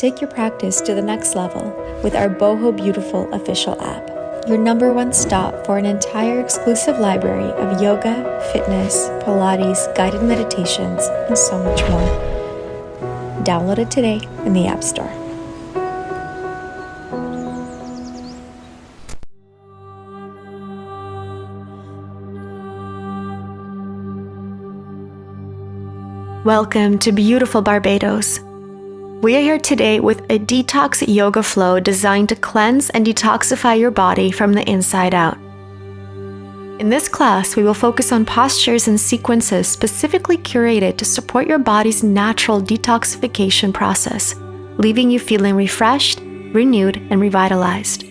take your practice to the next level with our Boho Beautiful official app, your #1 stop for an entire exclusive library of yoga, fitness, Pilates, guided meditations, and so much more. Download it today in the App Store. Welcome to beautiful Barbados. We are here today with a detox yoga flow designed to cleanse and detoxify your body from the inside out. In this class, we will focus on postures and sequences specifically curated to support your body's natural detoxification process, leaving you feeling refreshed, renewed, and revitalized.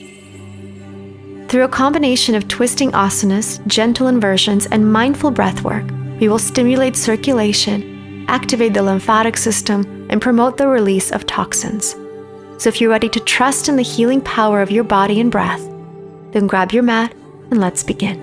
Through a combination of twisting asanas, gentle inversions, and mindful breathwork, we will stimulate circulation, activate the lymphatic system, and promote the release of toxins. So if you're ready to trust in the healing power of your body and breath, then grab your mat and let's begin.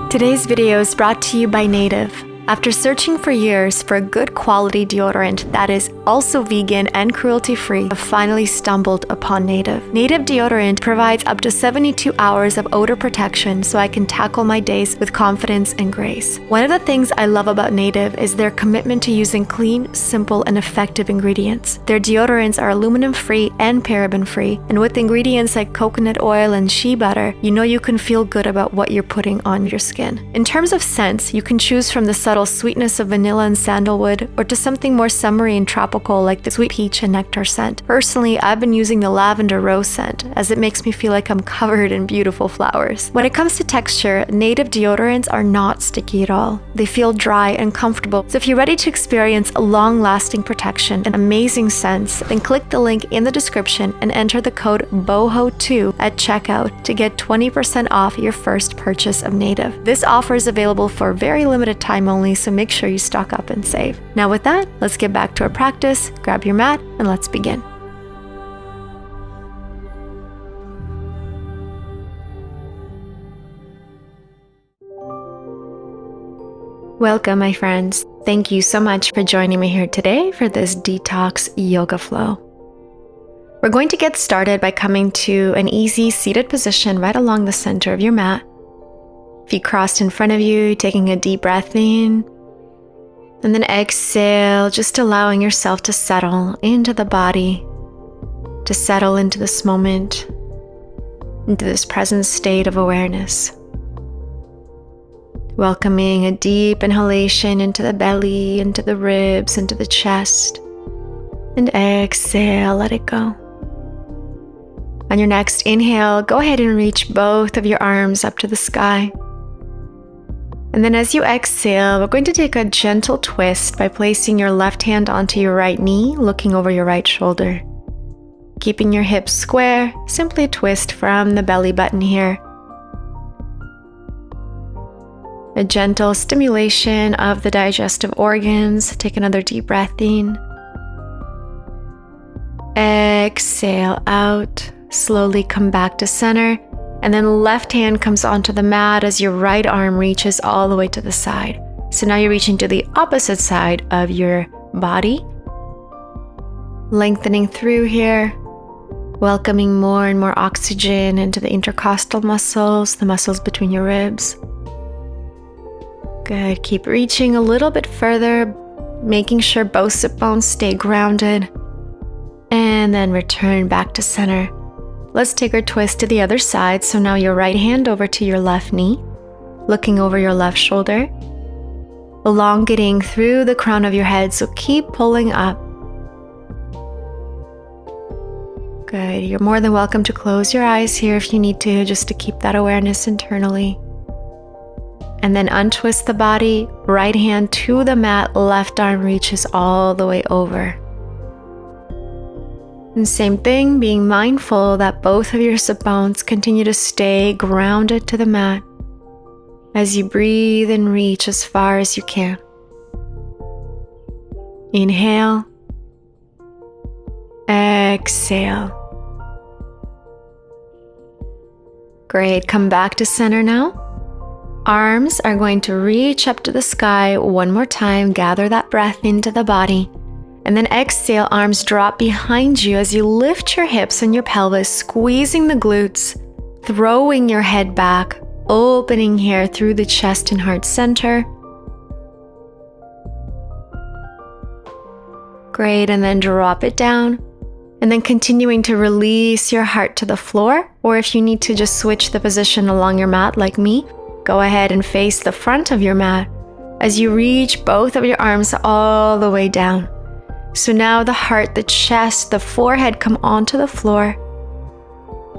Today's video is brought to you by Native. After searching for years for a good quality deodorant that is also vegan and cruelty-free, I've finally stumbled upon Native. Native deodorant provides up to 72 hours of odor protection so I can tackle my days with confidence and grace. One of the things I love about Native is their commitment to using clean, simple, and effective ingredients. Their deodorants are aluminum-free and paraben-free, and with ingredients like coconut oil and shea butter, you know you can feel good about what you're putting on your skin. In terms of scents, you can choose from the subtle sweetness of vanilla and sandalwood, or to something more summery and tropical like the sweet peach and nectar scent. Personally, I've been using the lavender rose scent as it makes me feel like I'm covered in beautiful flowers. When it comes to texture, Native deodorants are not sticky at all. They feel dry and comfortable. So if you're ready to experience a long-lasting protection and amazing scents, then click the link in the description and enter the code BOHO2 at checkout to get 20% off your first purchase of Native. This offer is available for a very limited time only, so make sure you stock up and save. Now with that, let's get back to our practice, grab your mat, and let's begin. Welcome, my friends. Thank you so much for joining me here today for this detox yoga flow. We're going to get started by coming to an easy seated position right along the center of your mat. Feet crossed in front of you, taking a deep breath in, and then exhale, just allowing yourself to settle into the body, to settle into this moment, into this present state of awareness. Welcoming a deep inhalation into the belly, into the ribs, into the chest, and exhale, let it go. On your next inhale, go ahead and reach both of your arms up to the sky. And then as you exhale, we're going to take a gentle twist by placing your left hand onto your right knee, looking over your right shoulder. Keeping your hips square, simply twist from the belly button here. A gentle stimulation of the digestive organs. Take another deep breath in. Exhale out. Slowly come back to center. And then left hand comes onto the mat as your right arm reaches all the way to the side. So now you're reaching to the opposite side of your body. Lengthening through here, welcoming more and more oxygen into the intercostal muscles, the muscles between your ribs. Good, keep reaching a little bit further, making sure both sit bones stay grounded. And then return back to center. Let's take our twist to the other side. So now your right hand over to your left knee, looking over your left shoulder, elongating through the crown of your head. So keep pulling up. Good. You're more than welcome to close your eyes here if you need to, just to keep that awareness internally. And then untwist the body, right hand to the mat, left arm reaches all the way over. And same thing, being mindful that both of your sit bones continue to stay grounded to the mat as you breathe and reach as far as you can. Inhale. Exhale. Great, come back to center now. Arms are going to reach up to the sky one more time. Gather that breath into the body. And then exhale, arms drop behind you as you lift your hips and your pelvis, squeezing the glutes, throwing your head back, opening here through the chest and heart center. Great, and then drop it down. And then continuing to release your heart to the floor, or if you need to just switch the position along your mat like me, go ahead and face the front of your mat as you reach both of your arms all the way down. So now the heart, the chest, the forehead come onto the floor.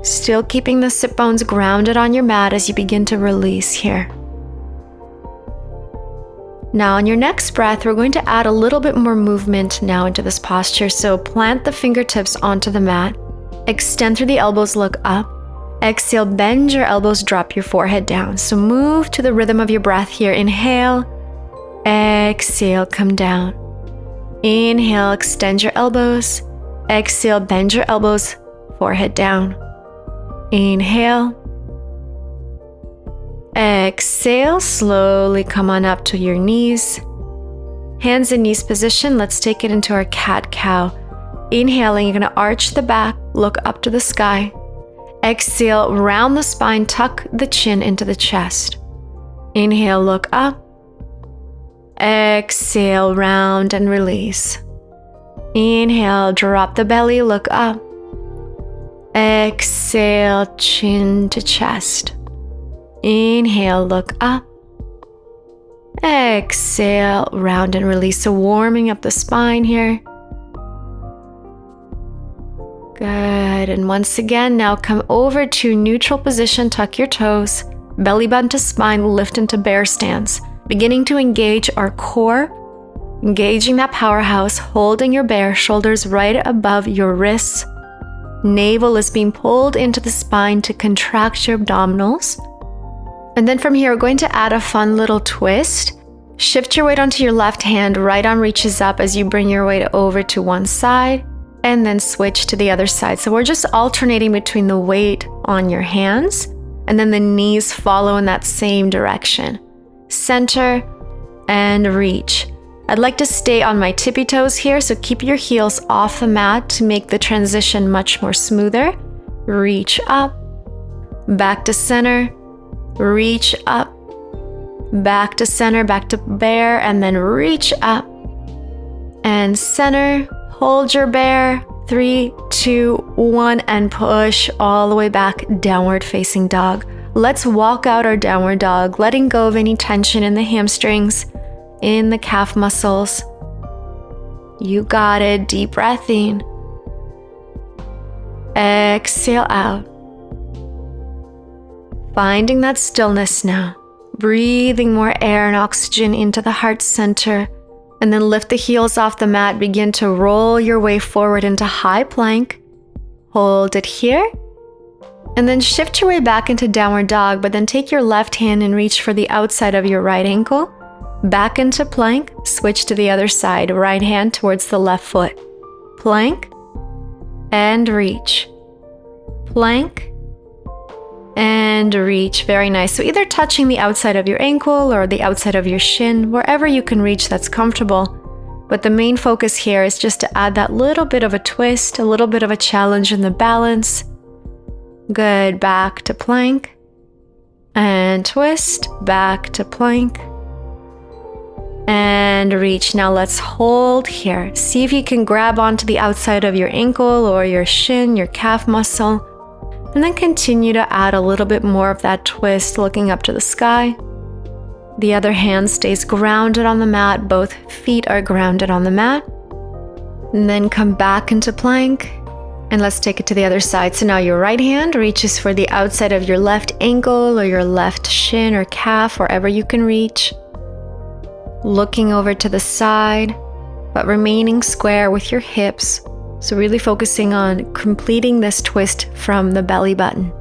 Still keeping the sit bones grounded on your mat as you begin to release here. Now on your next breath, we're going to add a little bit more movement now into this posture. So plant the fingertips onto the mat. Extend through the elbows, look up. Exhale, bend your elbows, drop your forehead down. So move to the rhythm of your breath here. Inhale, exhale, come down. Inhale, extend your elbows. Exhale, bend your elbows, forehead down. Inhale. Exhale, slowly come on up to your knees. Hands in knees position. Let's take it into our cat-cow. Inhaling, you're going to arch the back, look up to the sky. Exhale, round the spine, tuck the chin into the chest. Inhale, look up. Exhale, round and release. Inhale, drop the belly, look up. Exhale, chin to chest. Inhale, look up. Exhale, round and release. So warming up the spine here. Good. And once again, now come over to neutral position, tuck your toes, belly button to spine, lift into bear stance. Beginning to engage our core, engaging that powerhouse, holding your bear, shoulders right above your wrists. Navel is being pulled into the spine to contract your abdominals. And then from here, we're going to add a fun little twist. Shift your weight onto your left hand, right arm reaches up as you bring your weight over to one side, and then switch to the other side. So we're just alternating between the weight on your hands, and then the knees follow in that same direction. Center and reach. I'd like to stay on my tippy toes here, so keep your heels off the mat to make the transition much more smoother. Reach up, back to center, reach up, back to center, back to bear, and then reach up and center. Hold your bear. 3, 2, 1, and push all the way back, downward facing dog. Let's walk out our downward dog, letting go of any tension in the hamstrings, in the calf muscles. You got it. Deep breath in. Exhale out. Finding that stillness now. Breathing more air and oxygen into the heart center. And then lift the heels off the mat. Begin to roll your way forward into high plank. Hold it here. And then shift your way back into downward dog, but then take your left hand and reach for the outside of your right ankle. Back into plank. Switch to the other side. Right hand towards the left foot. Plank. And reach. Plank. And reach. Very nice. So either touching the outside of your ankle or the outside of your shin, wherever you can reach that's comfortable. But the main focus here is just to add that little bit of a twist, a little bit of a challenge in the balance. Good. Back to plank. And twist. Back to plank. And reach. Now let's hold here. See if you can grab onto the outside of your ankle or your shin, your calf muscle. And then continue to add a little bit more of that twist, looking up to the sky. The other hand stays grounded on the mat. Both feet are grounded on the mat. And then come back into plank. And let's take it to the other side. So now your right hand reaches for the outside of your left ankle or your left shin or calf, wherever you can reach. Looking over to the side, but remaining square with your hips. So really focusing on completing this twist from the belly button.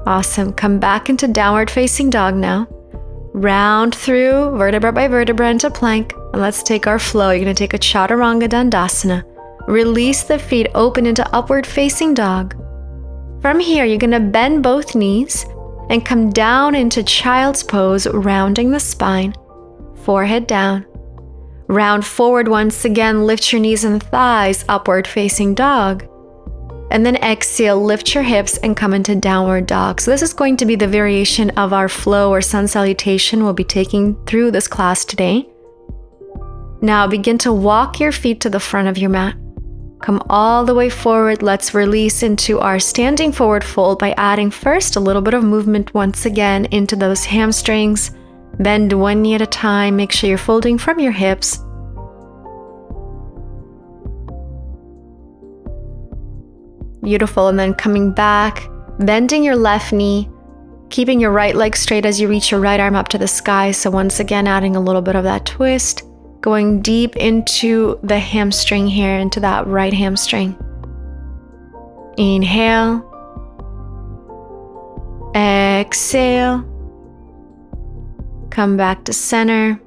Awesome. Come back into downward facing dog now. Round through vertebra by vertebra into plank. And let's take our flow. You're going to take a chaturanga dandasana. Release the feet, open into upward facing dog. From here, you're going to bend both knees and come down into child's pose, rounding the spine, forehead down. Round forward once again, lift your knees and thighs, upward facing dog. And then exhale, lift your hips and come into downward dog. So this is going to be the variation of our flow or sun salutation we'll be taking through this class today. Now begin to walk your feet to the front of your mat. Come all the way forward. Let's release into our standing forward fold by adding first a little bit of movement once again into those hamstrings. Bend one knee at a time. Make sure you're folding from your hips. Beautiful. And then coming back, bending your left knee, keeping your right leg straight as you reach your right arm up to the sky. So once again, adding a little bit of that twist, going deep into the hamstring here, into that right hamstring. Inhale. Exhale. Come back to center.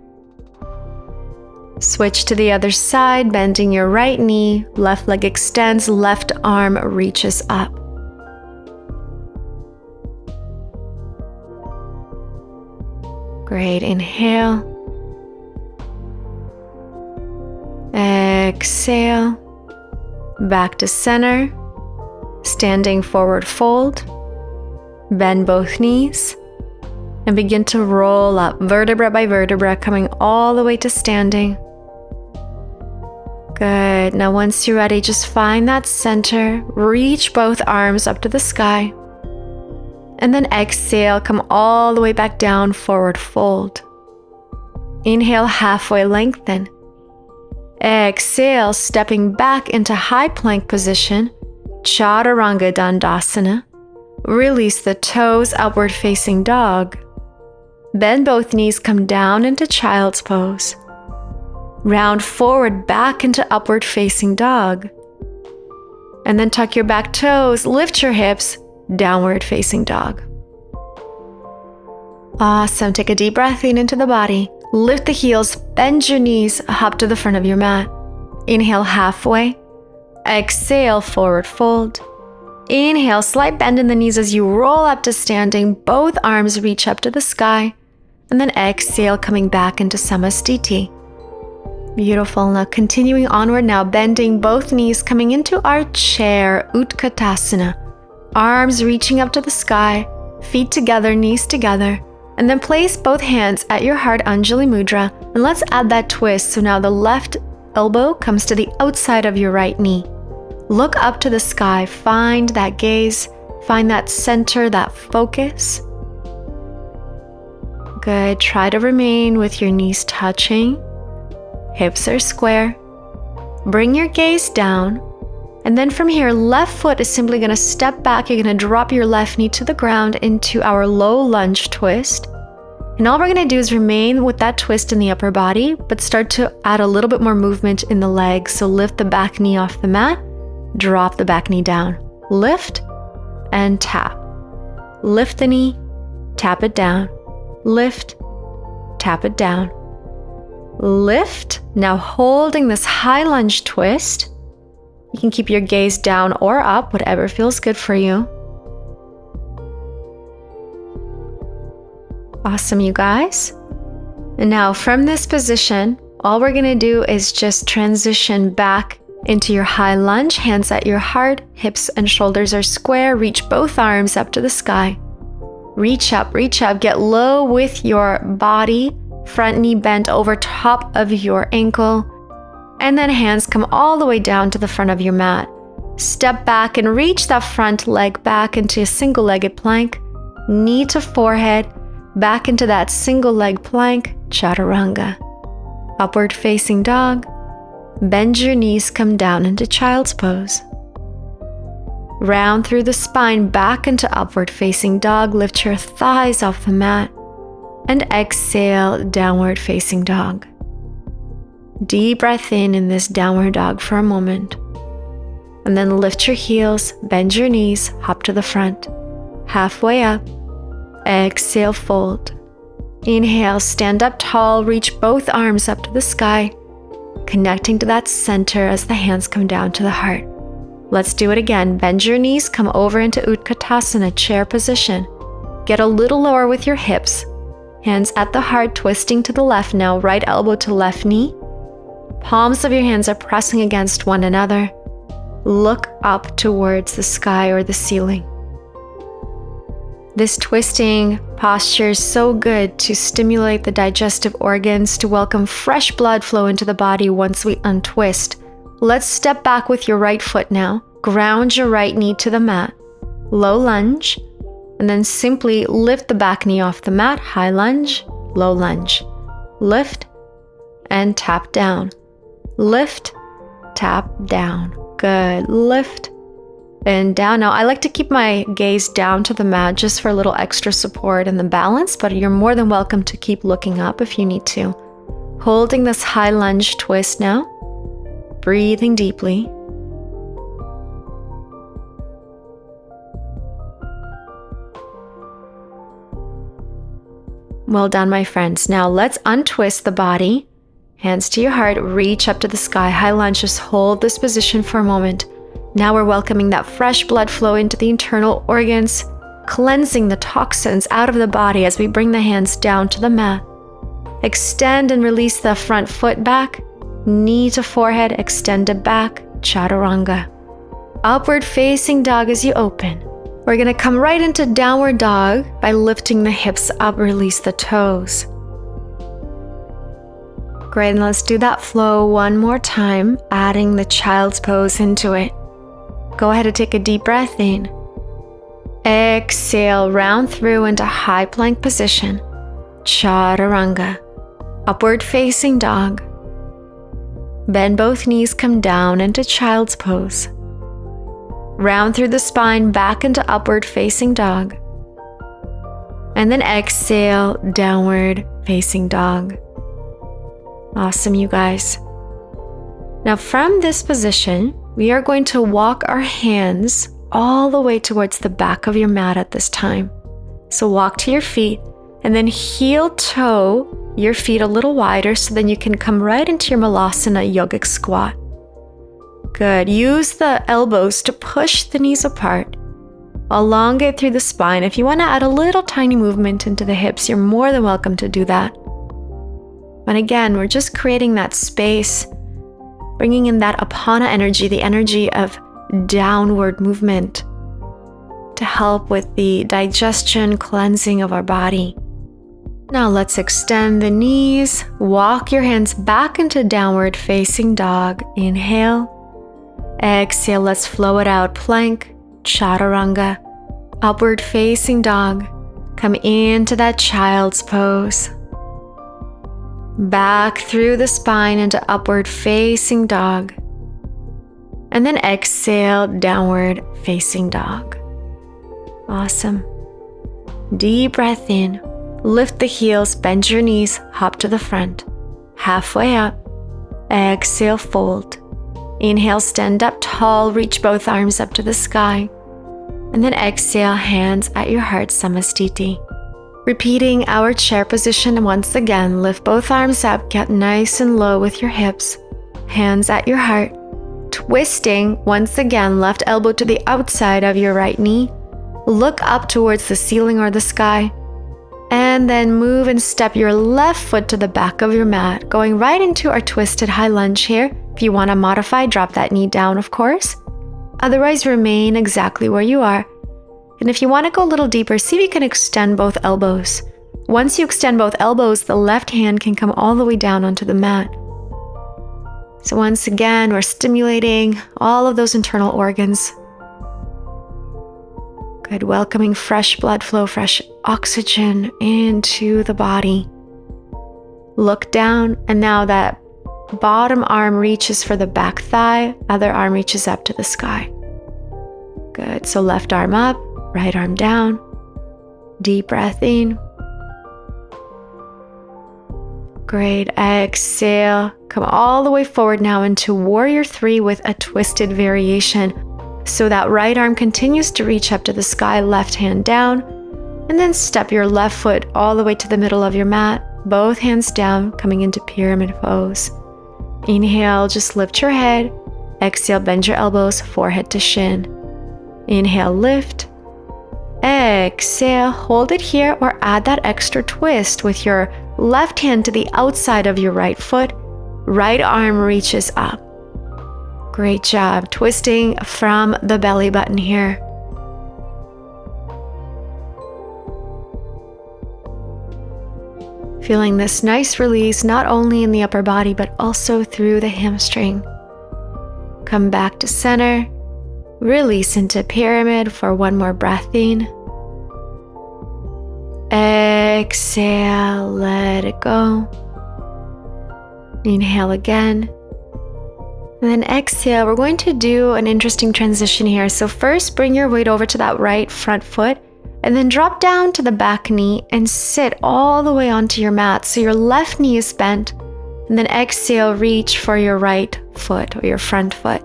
Switch to the other side, bending your right knee, left leg extends, left arm reaches up. Great, inhale. Exhale. Back to center. Standing forward fold. Bend both knees. And begin to roll up, vertebra by vertebra, coming all the way to standing. Good. Now once you're ready, just find that center. Reach both arms up to the sky. And then exhale, come all the way back down, forward fold. Inhale, halfway lengthen. Exhale, stepping back into high plank position, Chaturanga Dandasana. Release the toes, upward facing dog. Bend both knees, come down into child's pose. Round forward, back into upward facing dog. And then tuck your back toes, lift your hips, downward facing dog. Awesome. Take a deep breath in into the body. Lift the heels, bend your knees, hop to the front of your mat. Inhale halfway. Exhale, forward fold. Inhale, slight bend in the knees as you roll up to standing. Both arms reach up to the sky. And then exhale, coming back into Samastiti. Beautiful. Now continuing onward, now bending both knees, coming into our chair, Utkatasana. Arms reaching up to the sky, feet together, knees together. And then place both hands at your heart, Anjali Mudra. And let's add that twist. So now the left elbow comes to the outside of your right knee. Look up to the sky, find that gaze, find that center, that focus. Good. Try to remain with your knees touching. Hips are square. Bring your gaze down. And then from here, left foot is simply going to step back. You're going to drop your left knee to the ground into our low lunge twist. And all we're going to do is remain with that twist in the upper body, but start to add a little bit more movement in the legs. So lift the back knee off the mat. Drop the back knee down. Lift and tap. Lift the knee, tap it down. Lift, tap it down. Lift. Now holding this high lunge twist. You can keep your gaze down or up, whatever feels good for you. Awesome, you guys. And now from this position, all we're going to do is just transition back into your high lunge, hands at your heart, hips and shoulders are square, reach both arms up to the sky. Reach up, get low with your body, front knee bent over top of your ankle, and then hands come all the way down to the front of your mat. Step back and reach that front leg back into a single-legged plank, knee to forehead, back into that single leg plank, Chaturanga. Upward facing dog. Bend your knees, come down into child's pose. Round through the spine, back into upward facing dog. Lift your thighs off the mat. And exhale, downward facing dog. Deep breath in this downward dog for a moment. And then lift your heels, bend your knees, hop to the front. Halfway up. Exhale, fold. Inhale, stand up tall, reach both arms up to the sky, connecting to that center as the hands come down to the heart. Let's do it again. Bend your knees, come over into Utkatasana, chair position. Get a little lower with your hips. Hands at the heart, twisting to the left now, right elbow to left knee. Palms of your hands are pressing against one another. Look up towards the sky or the ceiling. This twisting posture is so good to stimulate the digestive organs, to welcome fresh blood flow into the body once we untwist. Let's step back with your right foot now. Ground your right knee to the mat. Low lunge. And then simply lift the back knee off the mat. High lunge, low lunge. Lift and tap down. Lift, tap down. Good. Lift and down. Now, I like to keep my gaze down to the mat just for a little extra support and the balance, but you're more than welcome to keep looking up if you need to. Holding this high lunge twist now. Breathing deeply. Well done, my friends. Now let's untwist the body. Hands to your heart, reach up to the sky. High lunge, just hold this position for a moment. Now we're welcoming that fresh blood flow into the internal organs, cleansing the toxins out of the body as we bring the hands down to the mat. Extend and release the front foot back, knee to forehead, extend it back, chaturanga. Upward facing dog as you open. We're going to come right into downward dog by lifting the hips up, release the toes. Great, and let's do that flow one more time, adding the child's pose into it. Go ahead and take a deep breath in. Exhale, round through into high plank position. Chaturanga. Upward facing dog. Bend both knees, come down into child's pose. Round through the spine, back into upward facing dog. And then exhale, downward facing dog. Awesome, you guys. Now from this position, we are going to walk our hands all the way towards the back of your mat at this time. So walk to your feet and then heel toe your feet a little wider so then you can come right into your Malasana yogic squat. Good. Use the elbows to push the knees apart. Elongate through the spine. If you want to add a little tiny movement into the hips, you're more than welcome to do that. And again, we're just creating that space, bringing in that apana energy, the energy of downward movement to help with the digestion, cleansing of our body. Now let's extend the knees, walk your hands back into downward facing dog. Inhale. Exhale, let's flow it out. Plank, chaturanga, upward facing dog. Come into that child's pose. Back through the spine into upward facing dog. And then exhale, downward facing dog. Awesome. Deep breath in. Lift the heels, bend your knees, hop to the front. Halfway up. Exhale, fold. Inhale, stand up tall, reach both arms up to the sky. And then exhale, hands at your heart, Samastiti. Repeating our chair position once again, lift both arms up, get nice and low with your hips. Hands at your heart. Twisting, once again, left elbow to the outside of your right knee. Look up towards the ceiling or the sky. And then move and step your left foot to the back of your mat, going right into our twisted high lunge here. If you want to modify, drop that knee down, of course. Otherwise, remain exactly where you are. And if you want to go a little deeper, see if you can extend both elbows. Once you extend both elbows, the left hand can come all the way down onto the mat. So once again, we're stimulating all of those internal organs. Good, welcoming fresh blood flow, fresh oxygen into the body. Look down, and now that bottom arm reaches for the back thigh, other arm reaches up to the sky. Good, so left arm up, right arm down. Deep breath in. Great, exhale. Come all the way forward now into Warrior 3 with a twisted variation. So that right arm continues to reach up to the sky, left hand down, and then step your left foot all the way to the middle of your mat, both hands down, coming into pyramid pose. Inhale, just lift your head. Exhale, bend your elbows, forehead to shin. Inhale, lift. Exhale, hold it here or add that extra twist with your left hand to the outside of your right foot. Right arm reaches up. Great job. Twisting from the belly button here. Feeling this nice release not only in the upper body but also through the hamstring. Come back to center. Release into pyramid for one more breath in. Exhale, let it go. Inhale again. And then exhale, we're going to do an interesting transition here. So first, bring your weight over to that right front foot and then drop down to the back knee and sit all the way onto your mat. So your left knee is bent, and then exhale, reach for your right foot or your front foot.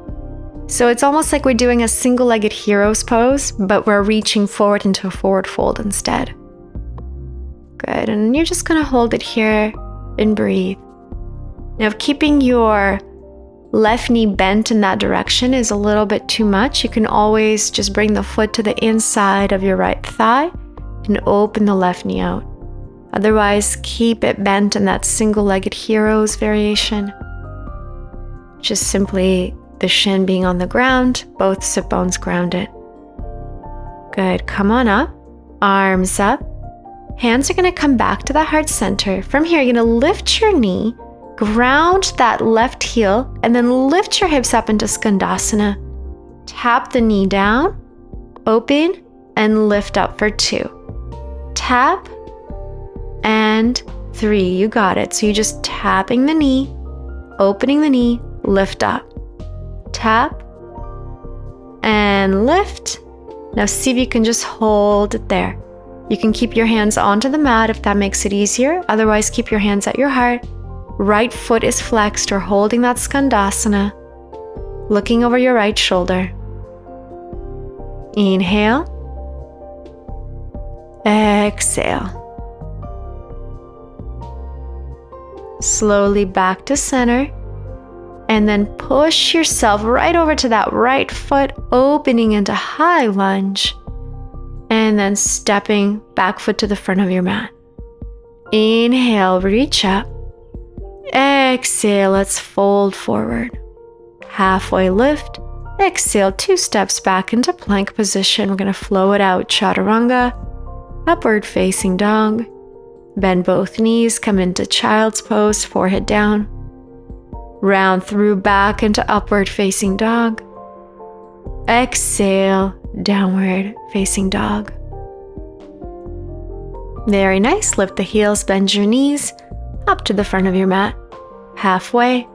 So it's almost like we're doing a single-legged hero's pose, but we're reaching forward into a forward fold instead. Good, and you're just gonna hold it here and breathe. Now, if keeping your left knee bent in that direction is a little bit too much, you can always just bring the foot to the inside of your right thigh and open the left knee out. Otherwise, keep it bent in that single-legged hero's variation. Just simply the shin being on the ground, both sit bones grounded. Good, come on up, arms up. Hands are gonna come back to the heart center. From here, you're gonna lift your knee, ground that left heel, and then lift your hips up into Skandasana. Tap the knee down, open, and lift up for 2. Tap, and 3. You got it. So you're just tapping the knee, opening the knee, lift up. Tap, and lift. Now see if you can just hold it there. You can keep your hands onto the mat if that makes it easier. Otherwise, keep your hands at your heart. Right foot is flexed or holding that Skandasana. Looking over your right shoulder. Inhale. Exhale. Slowly back to center. And then push yourself right over to that right foot, opening into high lunge. And then stepping back foot to the front of your mat. Inhale, reach up. Exhale, let's fold forward. Halfway lift. Exhale, 2 steps back into plank position. We're going to flow it out. Chaturanga, upward facing dog. Bend both knees, come into child's pose, forehead down. Round through back into upward facing dog. Exhale, downward facing dog. Very nice. Lift the heels, bend your knees up to the front of your mat. Halfway.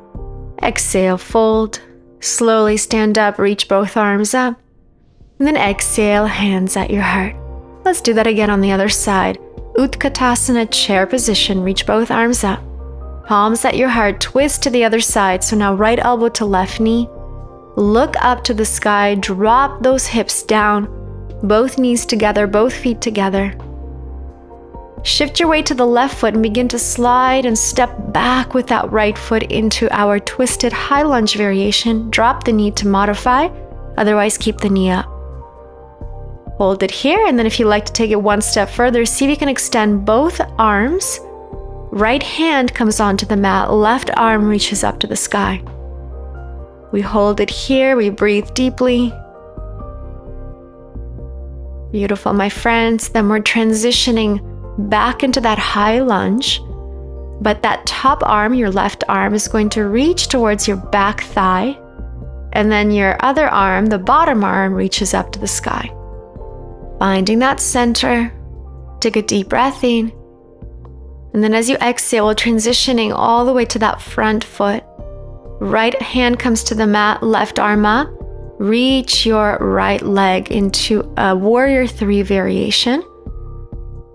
Exhale, fold. Slowly stand up, reach both arms up. And then exhale, hands at your heart. Let's do that again on the other side. Utkatasana, chair position. Reach both arms up. Palms at your heart, twist to the other side. So now right elbow to left knee. Look up to the sky, drop those hips down. Both knees together, both feet together. Shift your weight to the left foot and begin to slide and step back with that right foot into our twisted high lunge variation. Drop the knee to modify, otherwise keep the knee up. Hold it here, and then if you like to take it one step further, see if you can extend both arms. Right hand comes onto the mat, left arm reaches up to the sky. We hold it here, we breathe deeply. Beautiful, my friends. Then we're transitioning back into that high lunge, but that top arm, your left arm, is going to reach towards your back thigh, and then your other arm, the bottom arm, reaches up to the sky. Finding that center, take a deep breath in, and then as you exhale, we're transitioning all the way to that front foot. Right hand comes to the mat, left arm up, reach your right leg into a warrior 3 variation.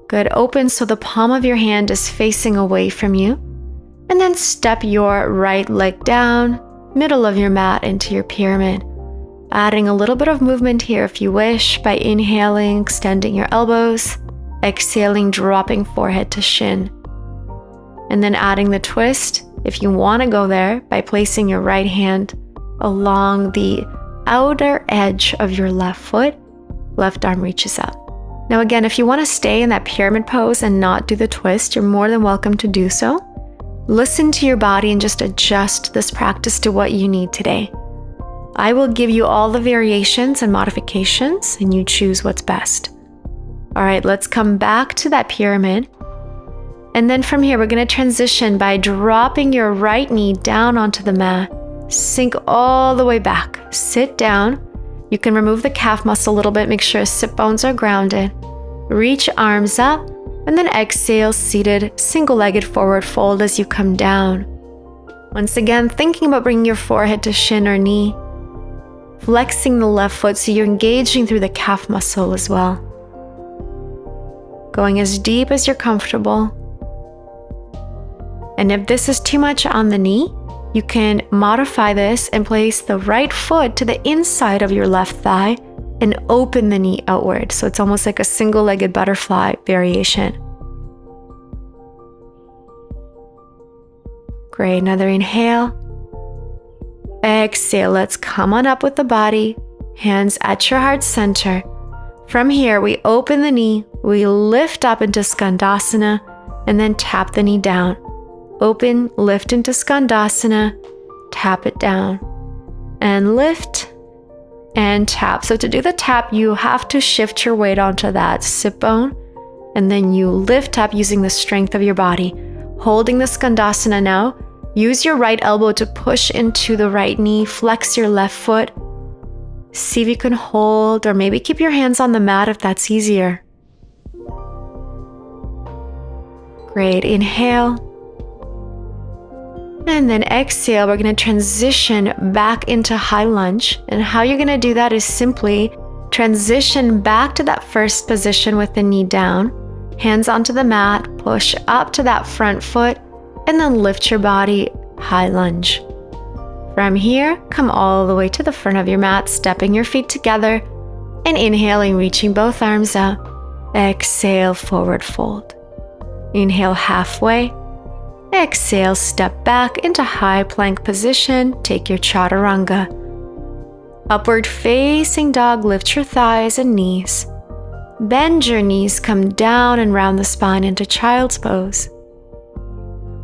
Good, open so the palm of your hand is facing away from you. And then step your right leg down, middle of your mat into your pyramid. Adding a little bit of movement here if you wish by inhaling, extending your elbows, exhaling, dropping forehead to shin. And then adding the twist, if you want to go there, by placing your right hand along the outer edge of your left foot, left arm reaches up. Now again, if you want to stay in that pyramid pose and not do the twist, you're more than welcome to do so. Listen to your body and just adjust this practice to what you need today. I will give you all the variations and modifications, and you choose what's best. All right, let's come back to that pyramid. And then from here, we're going to transition by dropping your right knee down onto the mat. Sink all the way back. Sit down. You can remove the calf muscle a little bit. Make sure sit bones are grounded. Reach arms up. And then exhale, seated, single-legged forward fold as you come down. Once again, thinking about bringing your forehead to shin or knee. Flexing the left foot so you're engaging through the calf muscle as well. Going as deep as you're comfortable. And if this is too much on the knee, you can modify this and place the right foot to the inside of your left thigh and open the knee outward. So it's almost like a single-legged butterfly variation. Great, another inhale. Exhale, let's come on up with the body, hands at your heart center. From here, we open the knee, we lift up into Skandasana, and then tap the knee down. Open, lift into Skandasana, tap it down, and lift, and tap. So to do the tap, you have to shift your weight onto that sit bone, and then you lift up using the strength of your body. Holding the Skandasana now, use your right elbow to push into the right knee, flex your left foot. See if you can hold, or maybe keep your hands on the mat if that's easier. Great, inhale. And then exhale, we're going to transition back into high lunge. And how you're going to do that is simply transition back to that first position with the knee down, hands onto the mat, push up to that front foot, and then lift your body, high lunge. From here, come all the way to the front of your mat, stepping your feet together, and inhaling, reaching both arms up. Exhale, forward fold. Inhale halfway. Exhale, step back into high plank position. Take your chaturanga. Upward facing dog, lift your thighs and knees. Bend your knees, come down and round the spine into child's pose.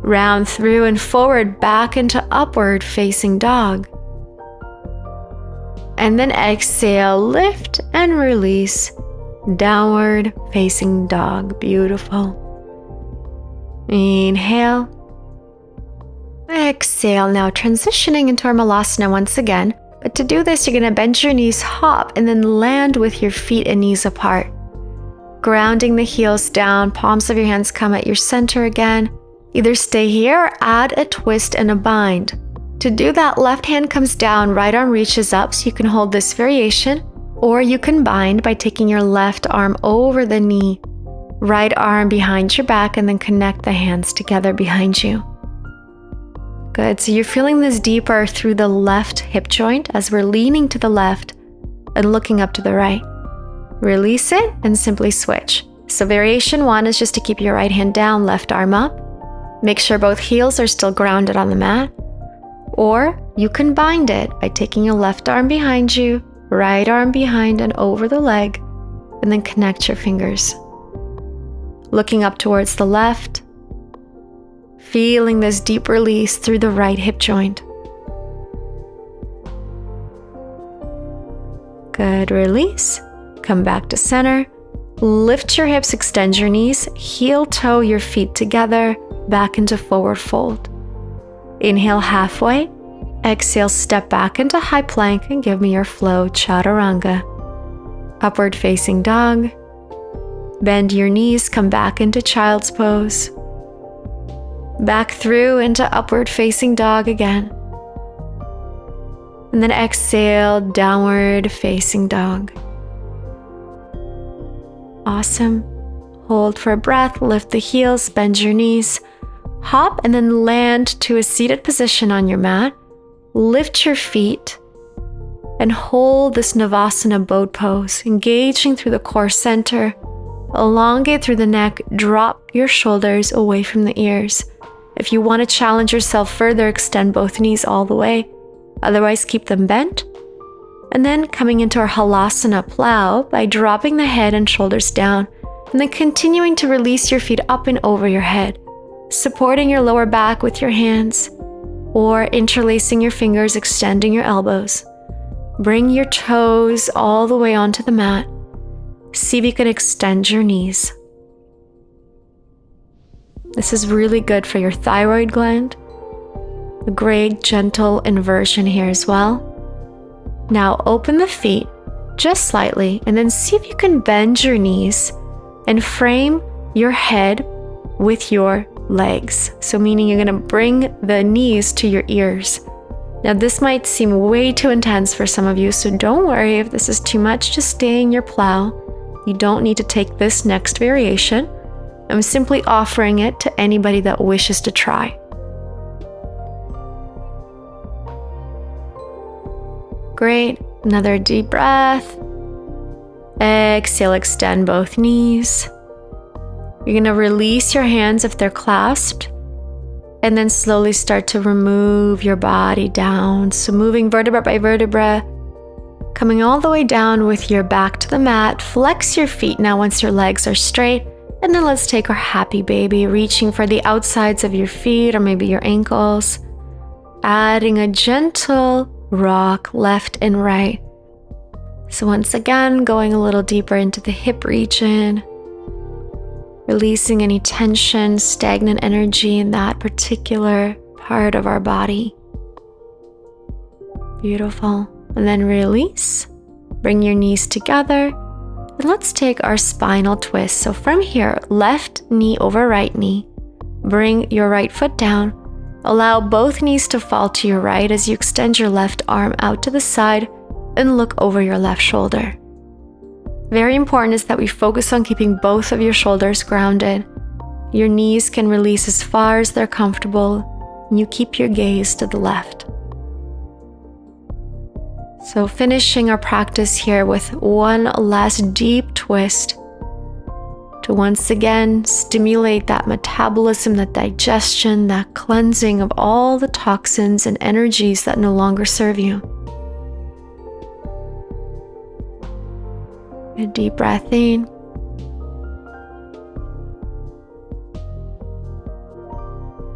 Round through and forward back into upward facing dog. And then exhale, lift and release. Downward facing dog. Beautiful. Inhale. Exhale. Now transitioning into our Malasana once again. But to do this, you're going to bend your knees, hop, and then land with your feet and knees apart. Grounding the heels down, palms of your hands come at your center again. Either stay here or add a twist and a bind. To do that, left hand comes down, right arm reaches up so you can hold this variation, or you can bind by taking your left arm over the knee, right arm behind your back, and then connect the hands together behind you. Good, so you're feeling this deeper through the left hip joint as we're leaning to the left and looking up to the right. Release it and simply switch. So variation 1 is just to keep your right hand down, left arm up. Make sure both heels are still grounded on the mat. Or you can bind it by taking your left arm behind you, right arm behind and over the leg, and then connect your fingers. Looking up towards the left, feeling this deep release through the right hip joint. Good, release. Come back to center. Lift your hips, extend your knees, heel toe your feet together, back into forward fold. Inhale halfway. Exhale, step back into high plank and give me your flow, chaturanga. Upward facing dog. Bend your knees, come back into child's pose. Back through into upward facing dog again. And then exhale, downward facing dog. Awesome. Hold for a breath, lift the heels, bend your knees, hop, and then land to a seated position on your mat. Lift your feet and hold this Navasana boat pose, engaging through the core center. Elongate through the neck, drop your shoulders away from the ears. If you want to challenge yourself further, extend both knees all the way. Otherwise, keep them bent And then coming into our halasana plow by dropping the head and shoulders down, and then continuing to release your feet up and over your head, supporting your lower back with your hands, or interlacing your fingers, extending your elbows. Bring your toes all the way onto the mat. See if you can extend your knees. This is really good for your thyroid gland. A great gentle inversion here as well. Now open the feet just slightly and then see if you can bend your knees and frame your head with your legs. So meaning you're going to bring the knees to your ears. Now this might seem way too intense for some of you, so don't worry if this is too much. Just stay in your plow. You don't need to take this next variation. I'm simply offering it to anybody that wishes to try. Great. Another deep breath. Exhale, extend both knees. You're going to release your hands if they're clasped, and then slowly start to remove your body down. So moving vertebra by vertebra, coming all the way down with your back to the mat. Flex your feet now once your legs are straight. And then let's take our happy baby, reaching for the outsides of your feet or maybe your ankles. Adding a gentle rock left and right. So once again, going a little deeper into the hip region. Releasing any tension, stagnant energy in that particular part of our body. Beautiful. And then release. Bring your knees together. And let's take our spinal twist. So from here, left knee over right knee. Bring your right foot down. Allow both knees to fall to your right as you extend your left arm out to the side and look over your left shoulder. Very important is that we focus on keeping both of your shoulders grounded. Your knees can release as far as they're comfortable, and you keep your gaze to the left. So finishing our practice here with one last deep twist to once again stimulate that metabolism, that digestion, that cleansing of all the toxins and energies that no longer serve you. A deep breath in.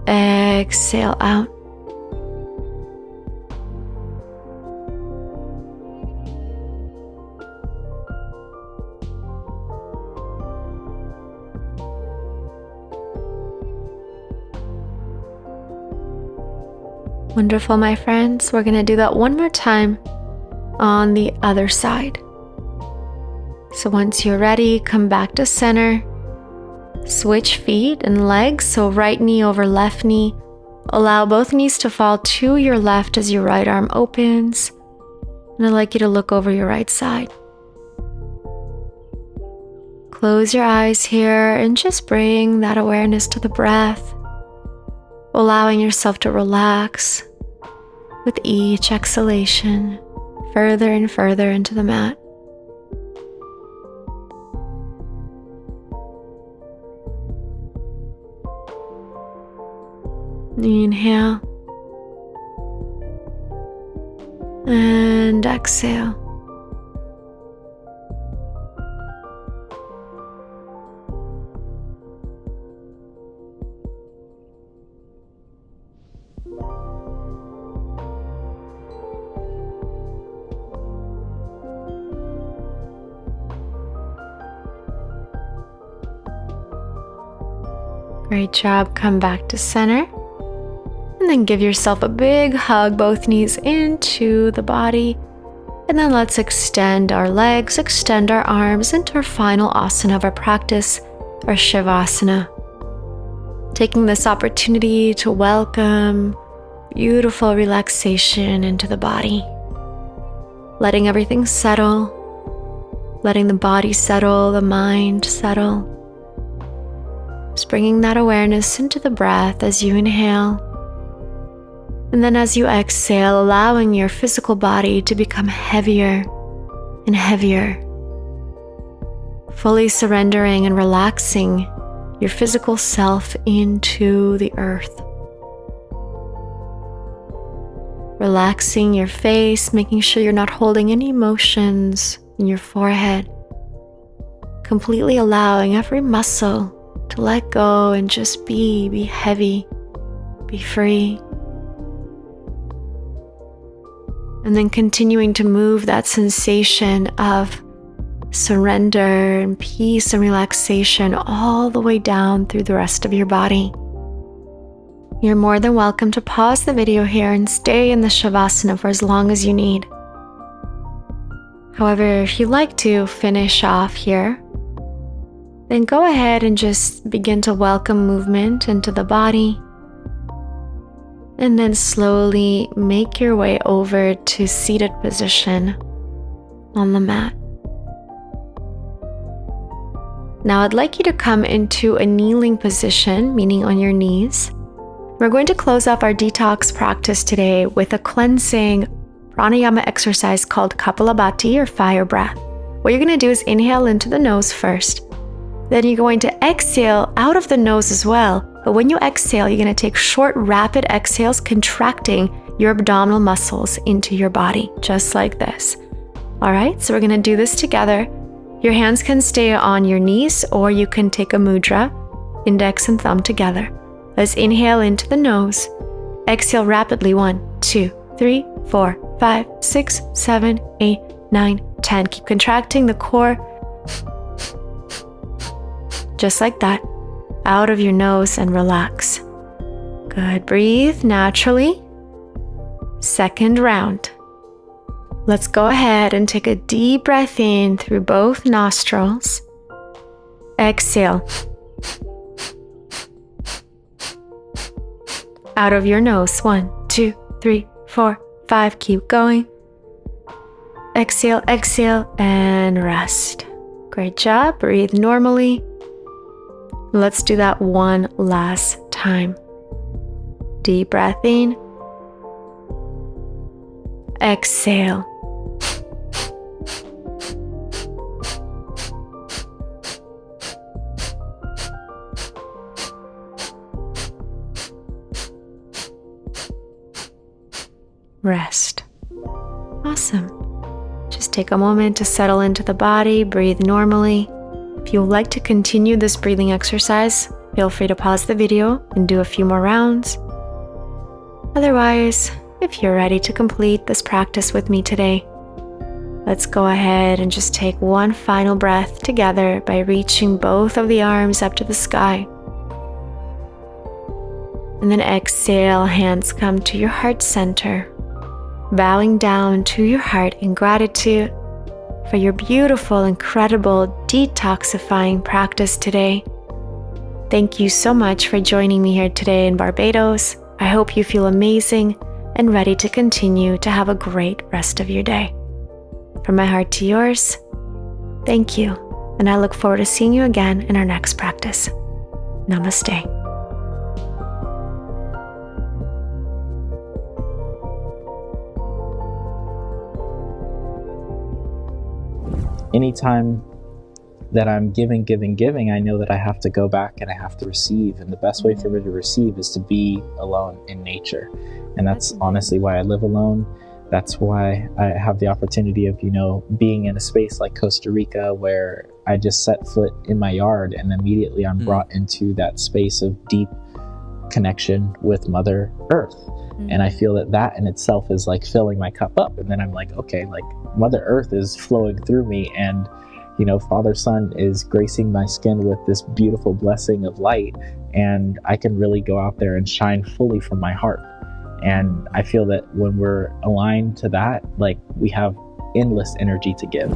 Exhale out. Wonderful, my friends. We're going to do that one more time on the other side. So once you're ready, come back to center. Switch feet and legs. So right knee over left knee. Allow both knees to fall to your left as your right arm opens. And I'd like you to look over your right side. Close your eyes here and just bring that awareness to the breath, allowing yourself to relax with each exhalation further and further into the mat. Inhale and exhale. Great job. Come back to center. And then give yourself a big hug, both knees into the body. And then let's extend our legs, extend our arms into our final asana of our practice, our Shavasana. Taking this opportunity to welcome beautiful relaxation into the body. Letting everything settle, letting the body settle, the mind settle. Just bringing that awareness into the breath as you inhale. And then as you exhale, allowing your physical body to become heavier and heavier. Fully surrendering and relaxing your physical self into the earth. relaxing your face, making sure you're not holding any emotions in your forehead. Completely allowing every muscle to let go and just be heavy, be free. And then continuing to move that sensation of surrender and peace and relaxation all the way down through the rest of your body. You're more than welcome to pause the video here and stay in the Shavasana for as long as you need. However, if you'd like to finish off here, then go ahead and just begin to welcome movement into the body. And then slowly make your way over to seated position on the mat. Now I'd like you to come into a kneeling position, meaning on your knees. We're going to close off our detox practice today with a cleansing pranayama exercise called Kapalabhati or fire breath. What you're going to do is inhale into the nose first. Then you're going to exhale out of the nose as well. But when you exhale, you're going to take short, rapid exhales, contracting your abdominal muscles into your body, just like this. All right, so we're going to do this together. Your hands can stay on your knees, or you can take a mudra, index and thumb together. Let's inhale into the nose. Exhale rapidly. 1, 2, 3, 4, 5, 6, 7, 8, 9, 10. Keep contracting the core. Just like that. Out of your nose and relax. Good. Breathe naturally. Second round. Let's go ahead and take a deep breath in through both nostrils. Exhale. Out of your nose. 1, 2, 3, 4, 5. Keep going. Exhale, exhale, and rest. Great job. Breathe normally. Let's do that one last time. Deep breath in. Exhale. Rest. Awesome. Just take a moment to settle into the body, breathe normally. If you would like to continue this breathing exercise, feel free to pause the video and do a few more rounds. Otherwise, if you're ready to complete this practice with me today, let's go ahead and just take one final breath together by reaching both of the arms up to the sky. And then exhale, hands come to your heart center, bowing down to your heart in gratitude for your beautiful, incredible, detoxifying practice today. Thank you so much for joining me here today in Barbados. I hope you feel amazing and ready to continue to have a great rest of your day. From my heart to yours, thank you, and I look forward to seeing you again in our next practice. Namaste. Anytime that I'm giving, I know that I have to go back and I have to receive. And the best way for me to receive is to be alone in nature. And that's honestly why I live alone. That's why I have the opportunity of, being in a space like Costa Rica where I just set foot in my yard and immediately I'm brought into that space of deep connection with Mother Earth. And I feel that in itself is like filling my cup up. And then I'm like, okay, like Mother Earth is flowing through me, and Father Sun is gracing my skin with this beautiful blessing of light, and I can really go out there and shine fully from my heart. And I feel that when we're aligned to that, like we have endless energy to give.